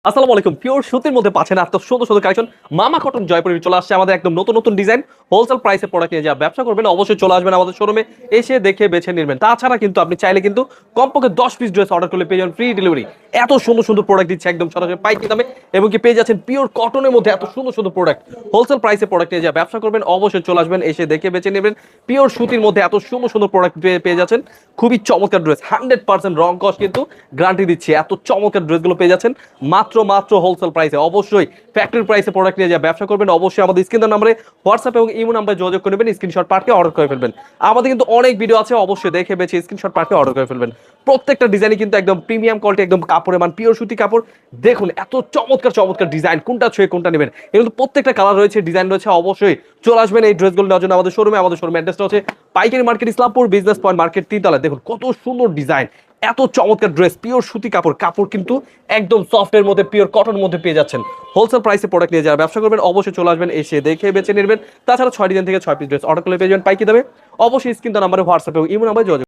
আসসালামু আলাইকুম। পিওর সুতির মধ্যে পাচ্ছেন এত সুন্দর সুন্দর কালেকশন। মামা কটন জয়পুরে চলে আসছে আমাদের একদম নতুন নতুন ডিজাইন। হোলসেল প্রাইসে প্রোডাক্ট নিয়ে যা ব্যবসা করবেন অবশ্যই চলে আসবেন আমাদের শোরুমে, এসে দেখে বেছে নিবেন। তাছাড়া কিন্তু আপনি চাইলে কিন্তু কমপক্ষে 10 পিস ড্রেস অর্ডার করলে পেয়ে যাবেন ফ্রি ডেলিভারি। এত সুন্দর সুন্দর প্রোডাক্ট দিচ্ছে একদম সরাসরি পাইকারি দামে, এবং কি পেয়ে যাচ্ছেন পিওর কটনের মধ্যে এত সুন্দর সুন্দর প্রোডাক্ট। হোলসেল প্রাইসে প্রোডাক্ট নিয়ে যা ব্যবসা করবেন অবশ্যই চলে আসবেন, এসে দেখে বেছে নেবেন। পিওর সুতির মধ্যে এত সুন্দর সুন্দর প্রোডাক্ট পেয়ে যাচ্ছেন। খুবই চমৎকার ড্রেস, 100% রং কস কিন্তু গ্যারান্টি দিচ্ছি। এত চমৎকার ড্রেসগুলো পেয়ে যাচ্ছেন মাত্র মাত্র হোলসেল প্রাইসে। অবশ্যই ফ্যাক্টরি প্রাইসে প্রোডাক্ট নিয়ে যা ব্যবসা করবেন অবশ্যই আমাদের স্ক্রিন নাম্বারে হোয়াটসঅ্যাপ এবং ইমো নাম্বারে যোগাযোগ করে নেবেন। স্ক্রিনশট পাঠিয়ে অর্ডার করে ফেলবেন। আমাদের কিন্তু অনেক ভিডিও আছে, অবশ্যই দেখে বেছে স্ক্রিনশট পাঠিয়ে অর্ডার করে ফেলবেন। প্রত্যেকটা ডিজাইনই কিন্তু একদম প্রিমিয়াম কোয়ালিটি, একদম কাপড়ের মান পিওর সুতি কাপড়। দেখুন এত চমৎকার চমৎকার ডিজাইন, কোনটা ছুঁয়ে কোনটা নেবেন। কিন্তু প্রত্যেকটা কালার রয়েছে, ডিজাইন রয়েছে। অবশ্যই চলে আসবেন এই ড্রেসগুলো নেওয়ার জন্য আমাদের শোরুমে। আমাদের শোরুম অ্যাড্রেসটা হচ্ছে পাইকারি market, Islampur business point market, 3 তলায়। দেখুন কত সুন্দর ডিজাইন, এত চমৎকার ড্রেস, পিওর সুতি কাপড়। কাপড় কিন্তু একদম সফটের মধ্যে, পিওর কটন মধ্যে পেয়ে যাচ্ছেন। হোলসেল প্রাইসে প্রোডাক্ট নিয়ে যারা ব্যবসা করবেন অবশ্যই চলে আসবেন, এসে দেখে বেছে নেবেন। তাছাড়া 6 ডিজাইন থেকে 6 পিস ড্রেস অর্ডার করলে পেয়ে যাবেন পাইকারি দামে। অবশ্যই স্ক্রিন নাম্বারে হোয়াটসঅ্যাপ এবং ইমো নাম্বারে যোগাযোগ